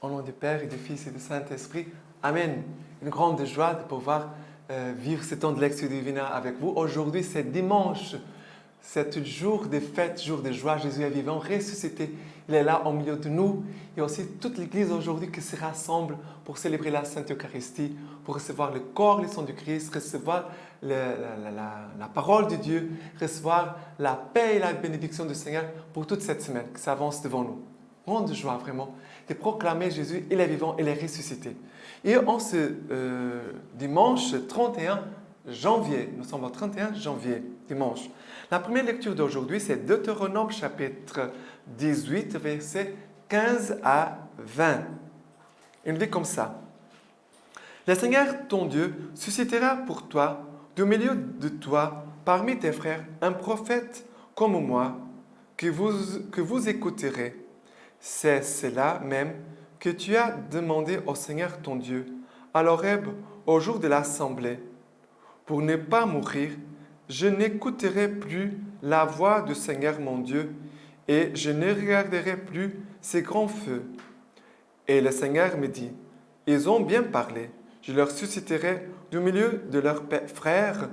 Au nom du Père et du Fils et du Saint-Esprit, Amen. Une grande joie de pouvoir vivre ce temps de lecture divine avec vous. Aujourd'hui, c'est dimanche. C'est jour de fête, jour de joie. Jésus est vivant, ressuscité. Il est là au milieu de nous. Il y a aussi toute l'Église aujourd'hui qui se rassemble pour célébrer la Sainte Eucharistie, pour recevoir le corps et le sang du Christ, recevoir la parole de Dieu, recevoir la paix et la bénédiction du Seigneur pour toute cette semaine qui s'avance devant nous. Grande joie vraiment de proclamer Jésus, il est vivant, il est ressuscité. Et en ce dimanche 31 janvier, nous sommes au 31 janvier, dimanche. La première lecture d'aujourd'hui, c'est Deutéronome chapitre 18, versets 15 à 20. Il dit comme ça. Le Seigneur, ton Dieu, suscitera pour toi, du milieu de toi, parmi tes frères, un prophète comme moi, que vous écouterez. C'est cela même que tu as demandé au Seigneur ton Dieu, à l'Horeb, au jour de l'assemblée. Pour ne pas mourir, je n'écouterai plus la voix du Seigneur mon Dieu, et je ne regarderai plus ces grands feux. Et le Seigneur me dit, ils ont bien parlé, je leur susciterai du milieu de leurs frères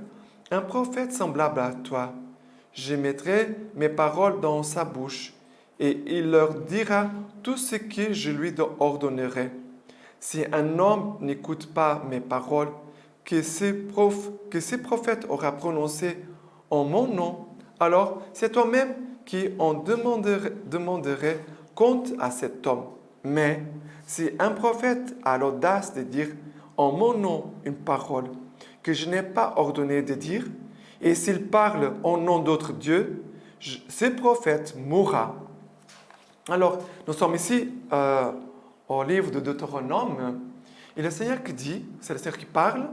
un prophète semblable à toi. Je mettrai mes paroles dans sa bouche, et il leur dira tout ce que je lui ordonnerai. Si un homme n'écoute pas mes paroles, que ces prophètes aura prononcé en mon nom, alors c'est toi-même qui en demanderai compte à cet homme. Mais si un prophète a l'audace de dire en mon nom une parole que je n'ai pas ordonné de dire, et s'il parle au nom d'autres dieux, ce prophète mourra. Alors, nous sommes ici au livre de Deutéronome, et le Seigneur qui dit, c'est le Seigneur qui parle,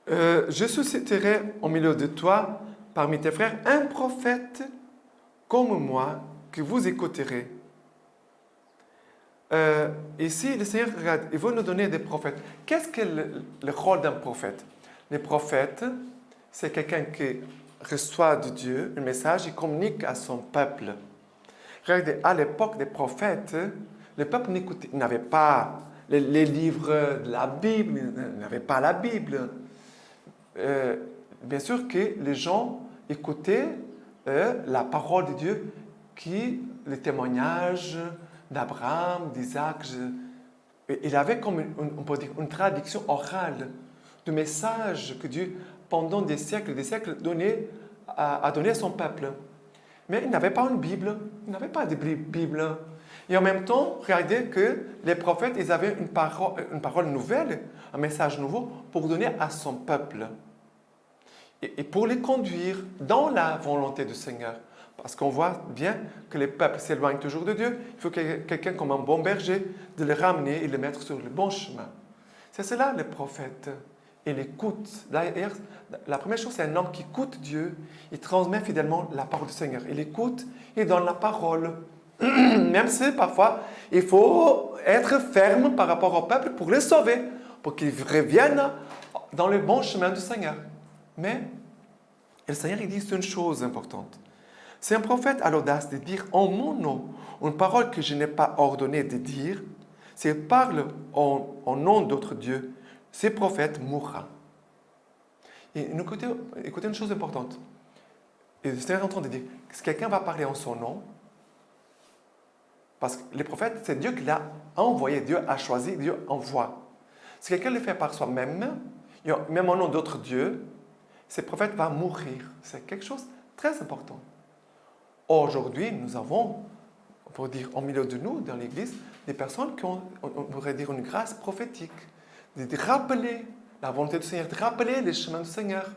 je susciterai au milieu de toi, parmi tes frères, un prophète comme moi, que vous écouterez. Ici, le Seigneur, regarde, il veut nous donner des prophètes. Qu'est-ce que le rôle d'un prophète? Le prophète, c'est quelqu'un qui reçoit de Dieu un message et communique à son peuple. Regardez, à l'époque des prophètes, le peuple n'avait pas les livres de la Bible, n'avait pas la Bible. Bien sûr que les gens écoutaient la parole de Dieu, les témoignages d'Abraham, d'Isaac. Il avait comme on peut dire, une traduction orale du message que Dieu, pendant des siècles, a donné à son peuple. Mais il n'avait pas une Bible, il n'avait pas de Bible. Et en même temps, regardez que les prophètes, ils avaient une parole nouvelle, un message nouveau pour donner à son peuple. Et pour les conduire dans la volonté du Seigneur. Parce qu'on voit bien que les peuples s'éloignent toujours de Dieu. Il faut quelqu'un comme un bon berger de les ramener et les mettre sur le bon chemin. C'est cela le prophète. Il écoute. D'ailleurs, la première chose, c'est un homme qui écoute Dieu. Il transmet fidèlement la parole du Seigneur. Il écoute, il donne la parole. Même si parfois, il faut être ferme par rapport au peuple pour les sauver, pour qu'ils reviennent dans le bon chemin du Seigneur. Mais le Seigneur, il dit une chose importante. Si un prophète a l'audace de dire en mon nom une parole que je n'ai pas ordonné de dire, s'il parle au nom d'autres dieux, ce prophète mourra. Et écoutez une chose importante. Et le Seigneur est en train de dire, si quelqu'un va parler en son nom, parce que les prophètes, c'est Dieu qui l'a envoyé, Dieu a choisi, Dieu envoie. Si quelqu'un le fait par soi-même, même au nom d'autres dieux, ce prophète va mourir. C'est quelque chose de très important. Aujourd'hui, nous avons, on pourrait dire, au milieu de nous, dans l'Église, des personnes qui ont, on pourrait dire, une grâce prophétique, de rappeler la volonté du Seigneur, de rappeler les chemins du Seigneur.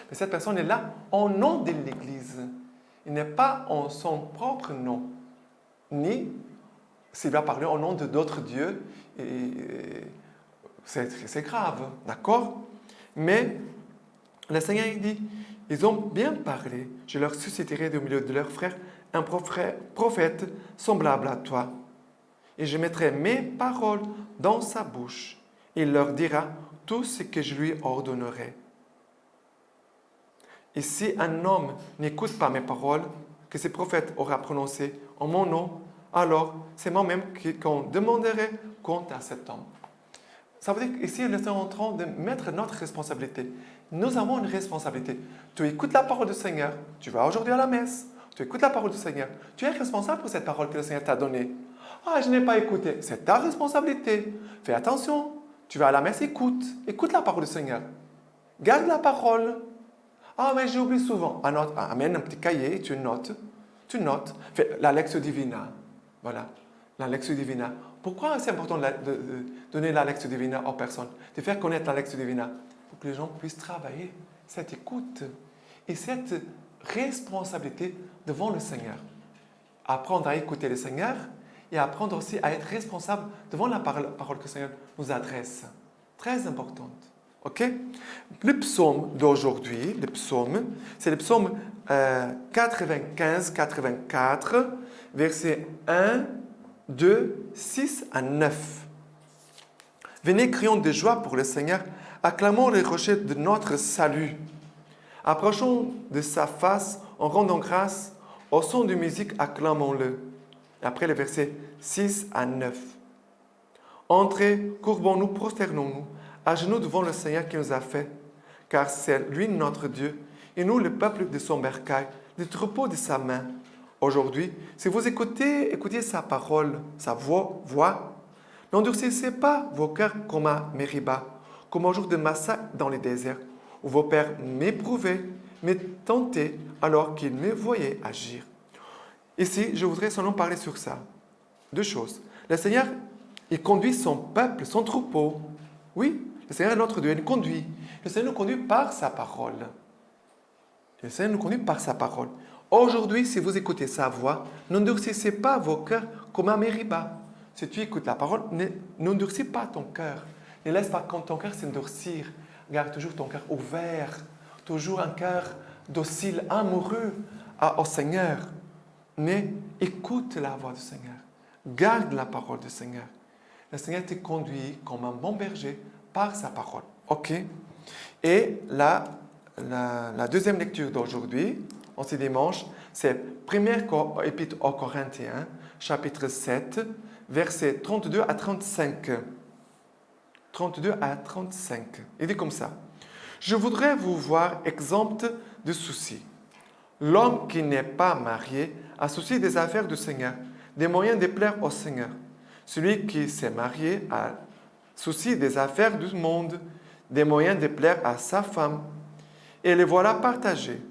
Mais cette personne est là au nom de l'Église. Il n'est pas en son propre nom, ni s'il va parler au nom de d'autres dieux. C'est grave, d'accord? Mais le Seigneur il dit, ils ont bien parlé, je leur susciterai du milieu de leurs frères un prophète semblable à toi. Et je mettrai mes paroles dans sa bouche. Il leur dira tout ce que je lui ordonnerai. Et si un homme n'écoute pas mes paroles, que ce prophète aura prononcées en mon nom, alors c'est moi-même qu'on demanderait compte à cet homme. Ça veut dire qu'ici, nous sommes en train de mettre notre responsabilité. Nous avons une responsabilité. Tu écoutes la parole du Seigneur, tu vas aujourd'hui à la messe, tu écoutes la parole du Seigneur, tu es responsable pour cette parole que le Seigneur t'a donnée. Ah, je n'ai pas écouté. C'est ta responsabilité. Fais attention. Tu vas à la messe, écoute. Écoute la parole du Seigneur. Garde la parole. Ah, mais j'oublie souvent. Amène un petit cahier, tu notes. Tu notes. Fais la lectio divina. Voilà, la lectio divina. Pourquoi c'est important de donner la lectio divina aux personnes? De faire connaître la lectio divina pour que les gens puissent travailler cette écoute et cette responsabilité devant le Seigneur. Apprendre à écouter le Seigneur et apprendre aussi à être responsable devant la parole que le Seigneur nous adresse. Très importante. OK? Le psaume d'aujourd'hui, c'est le psaume 95-84, versets 1, 2, 6 à 9. Venez, crions de joie pour le Seigneur, acclamons les rochers de notre salut. Approchons de sa face en rendant grâce, au son de musique, acclamons-le. Après le verset 6 à 9. Entrez, courbons-nous, prosternons-nous, à genoux devant le Seigneur qui nous a fait, car c'est lui notre Dieu, et nous le peuple de son bercail, le troupeau de sa main. Aujourd'hui, si vous écoutez sa parole, sa voix, n'endurcissez pas vos cœurs comme à Mériba, comme au jour de Massa dans les déserts, où vos pères m'éprouvaient, me tentaient, alors qu'ils me voyaient agir. Ici, je voudrais seulement parler sur ça. Deux choses. Le Seigneur, il conduit son peuple, son troupeau. Oui, le Seigneur est notre Dieu, il nous conduit. Le Seigneur nous conduit par sa parole. Le Seigneur nous conduit par sa parole. Aujourd'hui, si vous écoutez sa voix, n'endurcissez pas vos cœurs comme à Mériba. Si tu écoutes la parole, n'endurcis pas ton cœur. Ne laisse pas ton cœur s'endurcir. Garde toujours ton cœur ouvert. Toujours un cœur docile, amoureux au Seigneur. Mais écoute la voix du Seigneur. Garde la parole du Seigneur. Le Seigneur te conduit comme un bon berger par sa parole. OK? Et la deuxième lecture d'aujourd'hui, en ce dimanche, c'est 1er Épître aux Corinthiens, chapitre 7, versets 32 à 35. 32 à 35. Il dit comme ça. Je voudrais vous voir exempt de soucis. L'homme qui n'est pas marié a souci des affaires du Seigneur, des moyens de plaire au Seigneur. Celui qui s'est marié a souci des affaires du monde, des moyens de plaire à sa femme. Et les voilà partagés.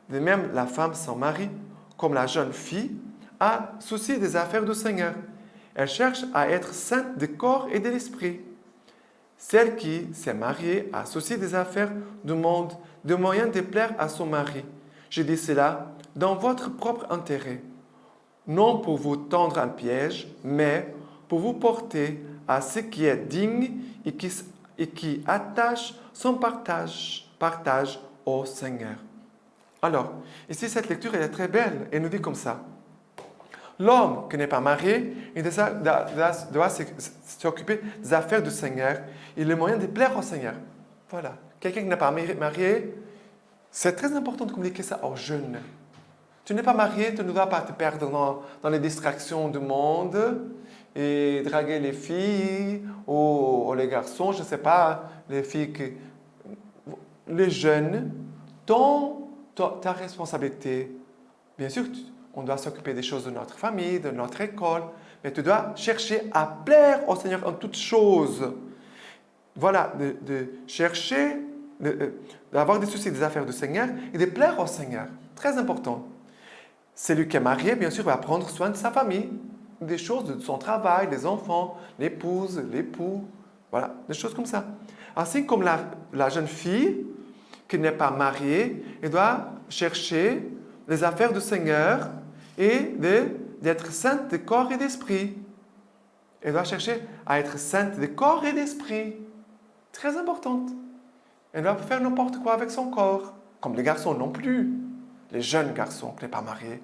De même, la femme sans mari, comme la jeune fille, a souci des affaires du Seigneur. Elle cherche à être sainte de corps et de l'esprit. Celle qui s'est mariée a souci des affaires du monde, des moyens de plaire à son mari. Je dis cela dans votre propre intérêt, non pour vous tendre un piège, mais pour vous porter à ce qui est digne et qui attache son partage au Seigneur. Alors, ici, cette lecture elle est très belle. Elle nous dit comme ça. L'homme qui n'est pas marié, il doit s'occuper des affaires du Seigneur et le moyen de plaire au Seigneur. Voilà. Quelqu'un qui n'est pas marié, c'est très important de communiquer ça aux jeunes. Tu n'es pas marié, tu ne dois pas te perdre dans les distractions du monde et draguer les filles ou les garçons, je ne sais pas, les jeunes, ta responsabilité. Bien sûr, on doit s'occuper des choses de notre famille, de notre école, mais tu dois chercher à plaire au Seigneur en toutes choses. Voilà, de chercher, d'avoir des soucis des affaires du Seigneur et de plaire au Seigneur. Très important. Celui qui est marié, bien sûr, va prendre soin de sa famille, des choses de son travail, des enfants, l'épouse, l'époux, voilà, des choses comme ça. Ainsi comme la jeune fille qui n'est pas mariée, elle doit chercher les affaires du Seigneur et d'être sainte de corps et d'esprit. Elle doit chercher à être sainte de corps et d'esprit. Très importante. Elle doit faire n'importe quoi avec son corps, comme les garçons non plus. Les jeunes garçons qui ne sont pas mariés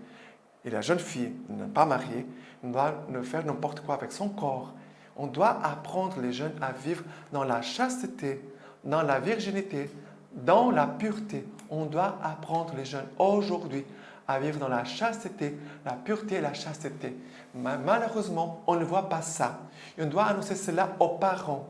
et la jeune fille qui n'est pas mariée ne doit ne faire n'importe quoi avec son corps. On doit apprendre les jeunes à vivre dans la chasteté, dans la virginité, dans la pureté. On doit apprendre les jeunes aujourd'hui à vivre dans la chasteté, la pureté et la chasteté. Malheureusement, on ne voit pas ça. Et on doit annoncer cela aux parents.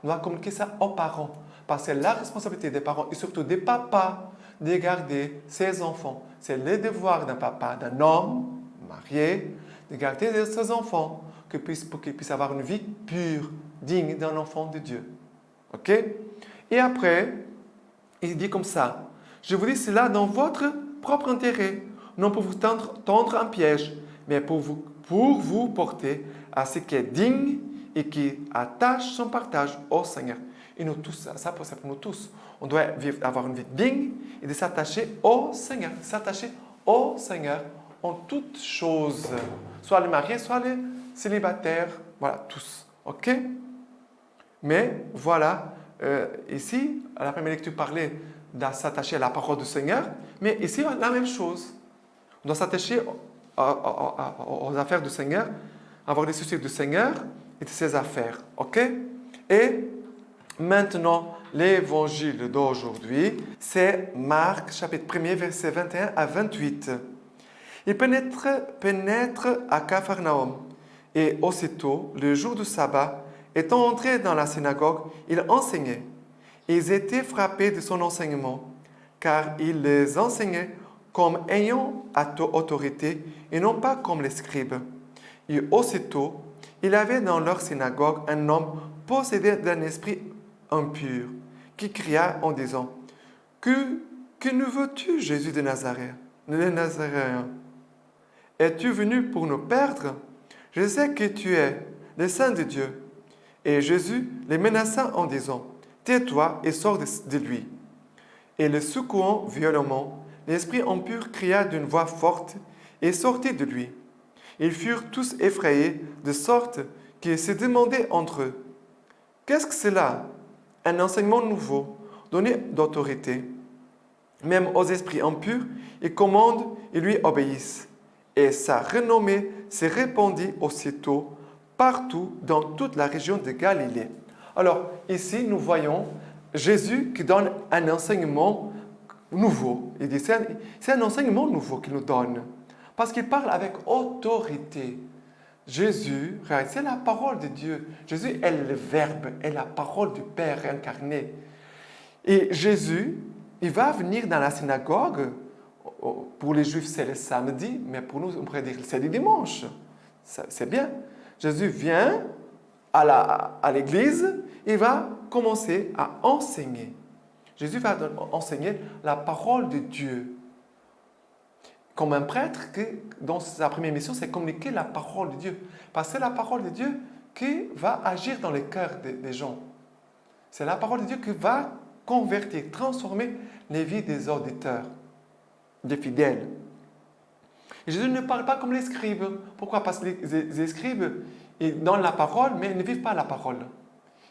On doit communiquer ça aux parents. Parce que c'est la responsabilité des parents et surtout des papas de garder ses enfants. C'est le devoir d'un papa, d'un homme marié, de garder ses enfants pour qu'ils puissent avoir une vie pure, digne d'un enfant de Dieu. OK? Et après, il dit comme ça, je vous dis cela dans votre propre intérêt, non pour vous tendre un piège, mais pour vous porter à ce qui est digne et qui attache son partage au Seigneur. Et nous tous, ça c'est pour nous tous. On doit avoir une vie digne et de s'attacher au Seigneur. S'attacher au Seigneur en toutes choses. Soit les mariés, soit les célibataires. Voilà, tous. OK? Mais voilà, ici, à la première lecture, parlait de s'attacher à la parole du Seigneur. Mais ici, la même chose. On doit s'attacher aux affaires du Seigneur, avoir des soucis du Seigneur et de ses affaires. OK? Et maintenant, l'évangile d'aujourd'hui, c'est Marc, chapitre 1er, versets 21 à 28. Il pénètre à Capharnaüm, et aussitôt, le jour du sabbat, étant entré dans la synagogue, il enseignait. Ils étaient frappés de son enseignement, car il les enseignait comme ayant autorité et non pas comme les scribes. Et aussitôt, il y avait dans leur synagogue un homme possédé d'un esprit impur, qui cria en disant, « Que nous veux-tu, Jésus de Nazareth, le Nazaréen? Es-tu venu pour nous perdre? Je sais que tu es le Saint de Dieu. » Et Jésus les menaça en disant, « Tais-toi et sors de lui. » Et le secouant violemment, l'esprit impur cria d'une voix forte et sortit de lui. Ils furent tous effrayés, de sorte qu'ils se demandaient entre eux, « Qu'est-ce que c'est là? Un enseignement nouveau, donné d'autorité. Même aux esprits impurs, il commande et lui obéissent. » Et sa renommée se répandit aussitôt partout dans toute la région de Galilée. Alors, ici, nous voyons Jésus qui donne un enseignement nouveau. Il dit, c'est un enseignement nouveau qu'il nous donne. Parce qu'il parle avec autorité. Jésus, c'est la parole de Dieu. Jésus est le Verbe, est la parole du Père incarné. Et Jésus, il va venir dans la synagogue. Pour les Juifs, c'est le samedi, mais pour nous, on pourrait dire c'est le dimanche. C'est bien. Jésus vient à l'église, il va commencer à enseigner. Jésus va enseigner la parole de Dieu. Comme un prêtre, dont sa première mission, c'est communiquer la parole de Dieu. Parce que c'est la parole de Dieu qui va agir dans les cœurs des gens. C'est la parole de Dieu qui va convertir, transformer les vies des auditeurs, des fidèles. Et Jésus ne parle pas comme les scribes. Pourquoi? Parce que les scribes, ils donnent la parole, mais ils ne vivent pas la parole.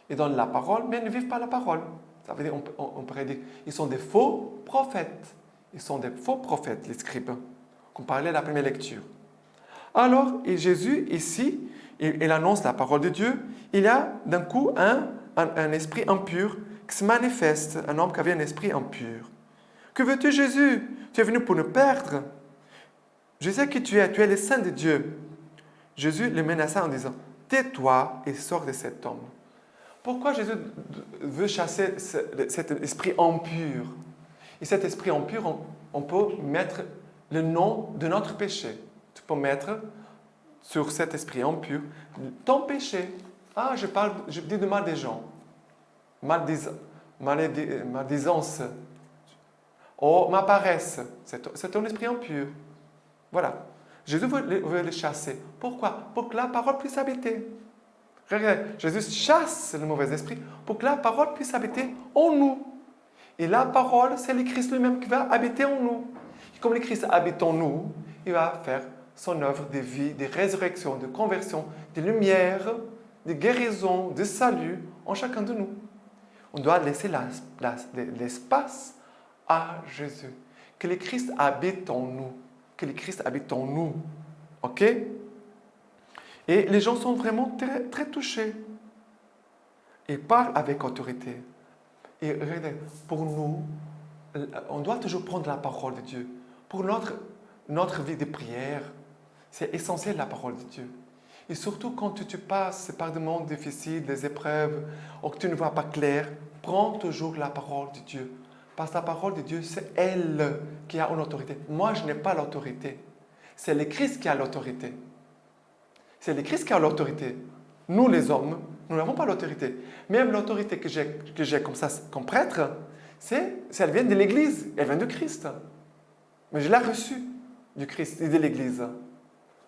Ils donnent la parole, mais ils ne vivent pas la parole. Ça veut dire, on pourrait dire, ils sont des faux prophètes. Ils sont des faux prophètes, les scribes, qu'on parlait à la première lecture. Alors, Jésus, ici, il annonce la parole de Dieu. Il y a d'un coup un esprit impur qui se manifeste, un homme qui avait un esprit impur. Que veux-tu, Jésus? Tu es venu pour nous perdre. Je sais qui tu es le Saint de Dieu. Jésus le menaça en disant, tais-toi et sors de cet homme. Pourquoi Jésus veut chasser cet esprit impur? Et cet esprit impur, on peut mettre le nom de notre péché. Tu peux mettre sur cet esprit impur ton péché. Ah, je dis de mal des gens. Maldisances. Oh, ma paresse. C'est ton esprit impur. Voilà. Jésus veut le chasser. Pourquoi? Pour que la parole puisse habiter. Regarde, Jésus chasse le mauvais esprit pour que la parole puisse habiter en nous. Et la parole, c'est le Christ lui-même qui va habiter en nous. Et comme le Christ habite en nous, il va faire son œuvre de vie, de résurrection, de conversion, de lumière, de guérison, de salut en chacun de nous. On doit laisser l'espace à Jésus. Que le Christ habite en nous. Que le Christ habite en nous. OK? Et les gens sont vraiment très, très touchés. Ils parlent avec autorité. Et regardez, pour nous, on doit toujours prendre la parole de Dieu. Pour notre notre vie de prière, c'est essentiel la parole de Dieu. Et surtout quand tu passes par des moments difficiles, des épreuves, ou que tu ne vois pas clair, prends toujours la parole de Dieu. Parce que la parole de Dieu, c'est elle qui a une autorité. Moi, je n'ai pas l'autorité. C'est le Christ qui a l'autorité. C'est le Christ qui a l'autorité. Nous, les hommes, nous n'avons pas l'autorité. Même l'autorité que j'ai comme ça, comme prêtre, elle vient de l'Église, elle vient du Christ. Mais je l'ai reçue du Christ et de l'Église.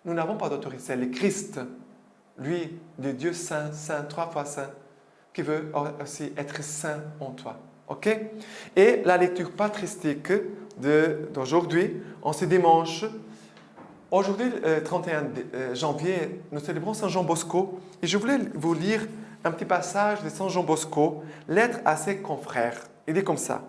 Nous n'avons pas d'autorité, c'est le Christ, lui, le Dieu saint, saint, 3 fois saint, qui veut aussi être saint en toi. Ok? Et la lecture patristique d'aujourd'hui, en ce dimanche, aujourd'hui, 31 janvier, nous célébrons Saint Jean Bosco. Et je voulais vous lire un petit passage de Saint Jean Bosco, lettre à ses confrères. Il dit comme ça.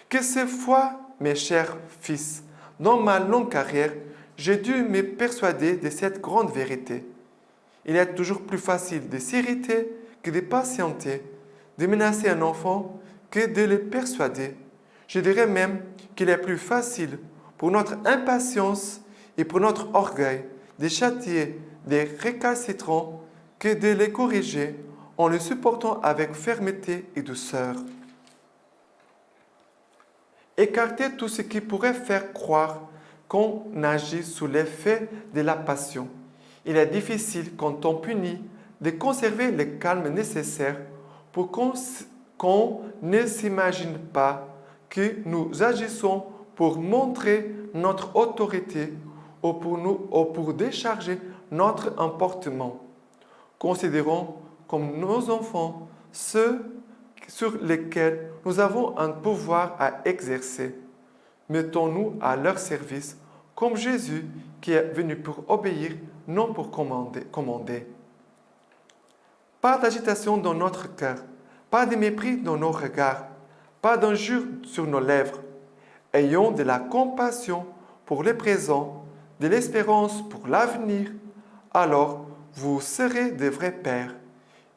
Que ces fois, mes chers fils, dans ma longue carrière, j'ai dû me persuader de cette grande vérité. Il est toujours plus facile de s'irriter que de patienter, de menacer un enfant que de le persuader. Je dirais même qu'il est plus facile pour notre impatience et pour notre orgueil de châtier des récalcitrants que de les corriger en les supportant avec fermeté et douceur. Écarter tout ce qui pourrait faire croire qu'on agit sous l'effet de la passion. Il est difficile, quand on punit, de conserver le calme nécessaire pour qu'on ne s'imagine pas que nous agissons pour montrer notre autorité ou pour décharger notre emportement. Considérons comme nos enfants ceux sur lesquels nous avons un pouvoir à exercer. Mettons-nous à leur service comme Jésus qui est venu pour obéir, non pour commander. Pas d'agitation dans notre cœur, pas de mépris dans nos regards, pas d'injure sur nos lèvres. Ayons de la compassion pour le présent, de l'espérance pour l'avenir. Alors vous serez de vrais pères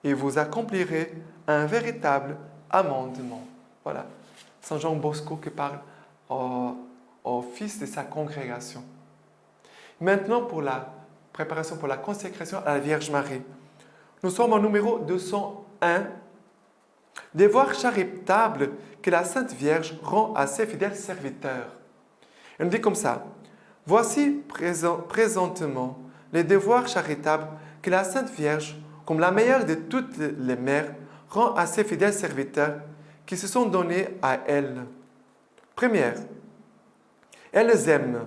et vous accomplirez un véritable amendement. Voilà, Saint Jean Bosco qui parle au fils de sa congrégation. Maintenant, pour la préparation pour la consécration à la Vierge Marie. Nous sommes au numéro 201. Devoir charitable que la Sainte Vierge rend à ses fidèles serviteurs. Elle nous dit comme ça. Voici présentement les devoirs charitables que la Sainte Vierge, comme la meilleure de toutes les mères, rend à ses fidèles serviteurs qui se sont donnés à elle. Première, elle les aime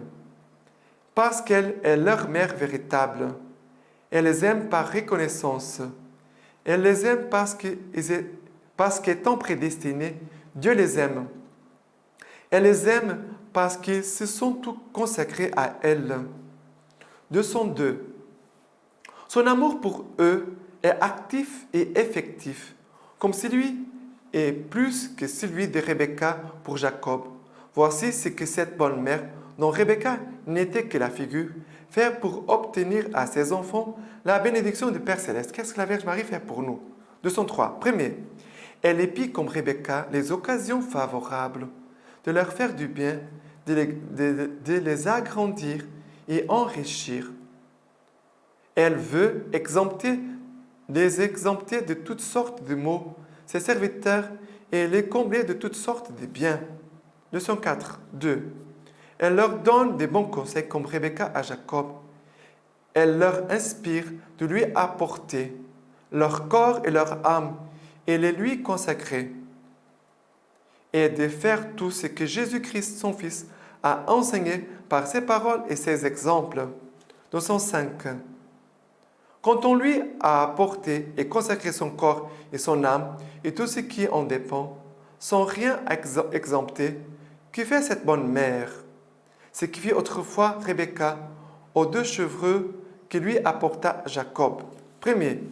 parce qu'elle est leur mère véritable. Elle les aime par reconnaissance. Elle les aime parce qu'étant prédestinés, Dieu les aime. Elle les aime parce qu'ils se sont tout consacrés à elle. 202. Son amour pour eux est actif et effectif, comme celui est plus que celui de Rebecca pour Jacob. Voici ce que cette bonne mère, dont Rebecca n'était que la figure, fait pour obtenir à ses enfants la bénédiction du Père Céleste. Qu'est-ce que la Vierge Marie fait pour nous? 203. Premier, elle épie comme Rebecca les occasions favorables de leur faire du bien, de les agrandir et enrichir. Elle veut les exempter de toutes sortes de maux, ses serviteurs, et les combler de toutes sortes de biens. 204. 2. Elle leur donne des bons conseils comme Rebecca à Jacob. Elle leur inspire de lui apporter leur corps et leur âme et les lui consacrer, et de faire tout ce que Jésus-Christ, son Fils, a enseigné par ses paroles et ses exemples. 205. Quand on lui a apporté et consacré son corps et son âme et tout ce qui en dépend, sans rien exempter, que fait cette bonne mère? Ce qui fit autrefois Rebecca aux 2 chevreux que lui apporta Jacob. Premier,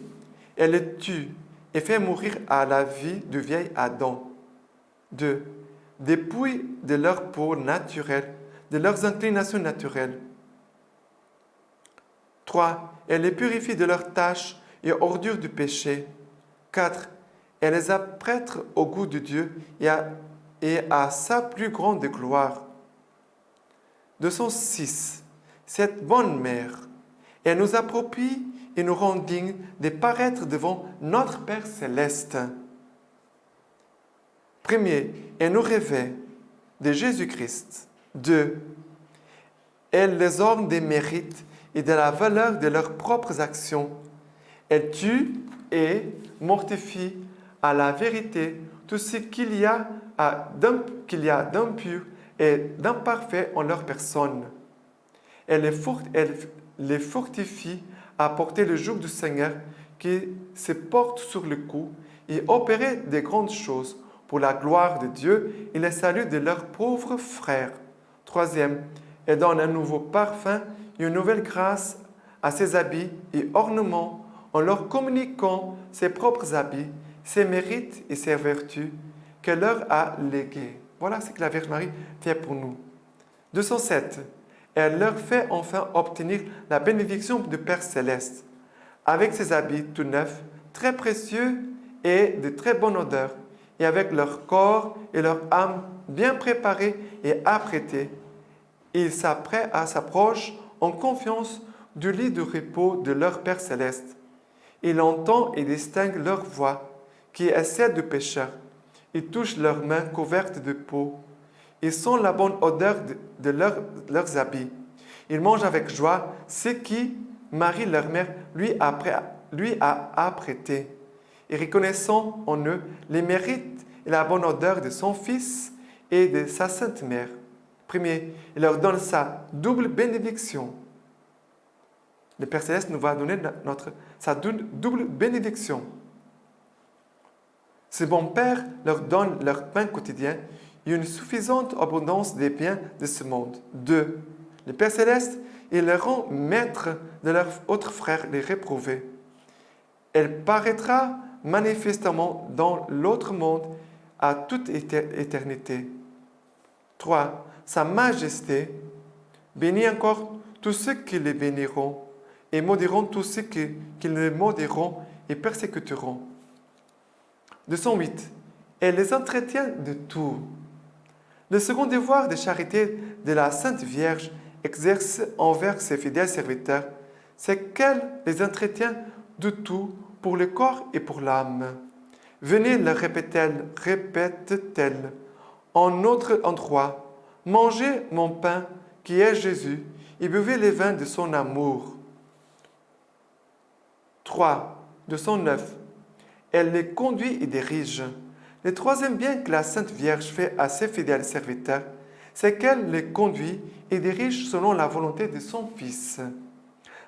elle les tue et fait mourir à la vie du vieil Adam. 2. Dépouille de leur peau naturelle, de leurs inclinations naturelles. 3. Elle les purifie de leurs tâches et ordures du péché. 4. Elle les apprête au goût de Dieu et à sa plus grande gloire. 206. Cette bonne mère, elle nous approprie et nous rend dignes de paraître devant notre Père céleste. Premier, elle nous révèle de Jésus-Christ. 2. Elle les orne des mérites et de la valeur de leurs propres actions. Elle tue et mortifie à la vérité tout ce qu'il y a d'impur et d'imparfait en leur personne. Elle les fortifie à porter le joug du Seigneur qui se porte sur le cou et opérer de grandes choses pour la gloire de Dieu et le salut de leurs pauvres frères. Troisième, elle donne un nouveau parfum et une nouvelle grâce à ses habits et ornements en leur communiquant ses propres habits, ses mérites et ses vertus qu'elle leur a légués. Voilà ce que la Vierge Marie fait pour nous. 207. Elle leur fait enfin obtenir la bénédiction du Père céleste, avec ses habits tout neufs, très précieux et de très bonne odeur, et avec leur corps et leur âme bien préparés et apprêtés. Ils s'approchent en confiance du lit de repos de leur Père céleste. Il entend et distingue leur voix, qui est celle du pécheur. Ils touchent leurs mains couvertes de peau. Ils sentent la bonne odeur de leurs habits. Ils mangent avec joie ce qui Marie, leur mère, lui a apprêté. Et reconnaissant en eux les mérites et la bonne odeur de son Fils et de sa Sainte Mère. Premier, il leur donne sa double bénédiction. Le Père Céleste nous va donner sa double bénédiction. Ce bon Père leur donne leur pain quotidien et une suffisante abondance des biens de ce monde. 2. Le Père Céleste, il les rend maîtres de leurs autres frères les réprouvés. Elle paraîtra manifestement dans l'autre monde à toute éternité. 3. Sa Majesté bénit encore tous ceux qui les béniront et maudiront tous ceux qui les maudiront et persécuteront. 208. Elle les entretient de tout. Le second devoir de charité de la Sainte Vierge exerce envers ses fidèles serviteurs, c'est qu'elle les entretient de tout pour le corps et pour l'âme. Venez, leur répète-t-elle, en notre endroit, mangez mon pain qui est Jésus et buvez les vins de son amour. 3. 209. Elle les conduit et dirige. Le troisième bien que la Sainte Vierge fait à ses fidèles serviteurs, c'est qu'elle les conduit et dirige selon la volonté de son Fils.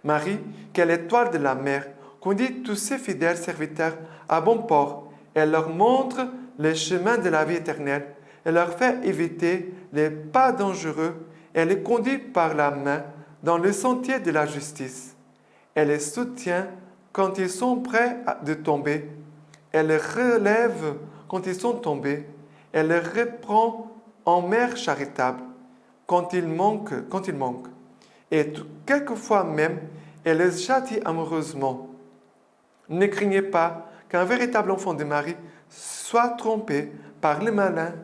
Marie, qui est l'étoile de la mer, conduit tous ses fidèles serviteurs à bon port. Elle leur montre les chemins de la vie éternelle. Elle leur fait éviter les pas dangereux. Elle les conduit par la main dans le sentier de la justice. Elle les soutient quand ils sont prêts de tomber. Elle les relève quand ils sont tombés. Elle les reprend en mère charitable quand ils manquent. Et quelquefois même, elle les châtie amoureusement. Ne craignez pas qu'un véritable enfant de Marie soit trompé par les malins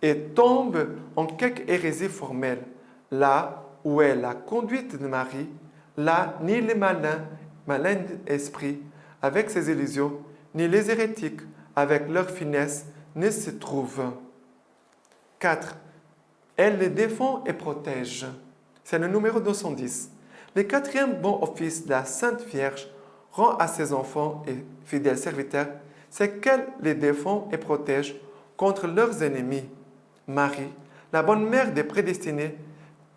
et tombe en quelque hérésie formelle. Là où est la conduite de Marie, là ni les malins esprits avec ses illusions, ni les hérétiques avec leur finesse ne se trouvent. 4. Elle les défend et protège. C'est le numéro 210. Le quatrième bon office de la Sainte Vierge rend à ses enfants et fidèles serviteurs, c'est qu'elle les défend et protège contre leurs ennemis. Marie, la bonne mère des prédestinés,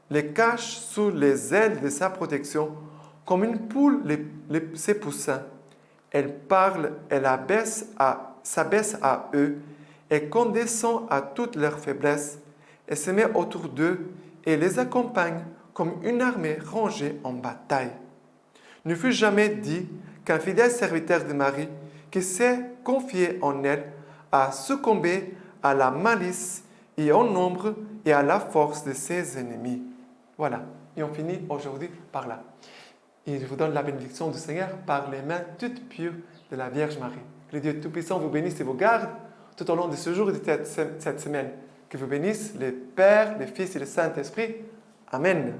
les cache sous les ailes de sa protection comme une poule ses poussins. Elle parle, elle s'abaisse à eux et condescend à toutes leurs faiblesses. Elle se met autour d'eux et les accompagne comme une armée rangée en bataille. Ne fut jamais dit qu'un fidèle serviteur de Marie qui s'est confié en elle a succombé à la malice et au nombre et à la force de ses ennemis. Voilà, et on finit aujourd'hui par là. Et je vous donne la bénédiction du Seigneur par les mains toutes pures de la Vierge Marie. Que le Dieu Tout-Puissant vous bénisse et vous garde tout au long de ce jour et de cette semaine. Que vous bénisse le Père, le Fils et le Saint-Esprit. Amen.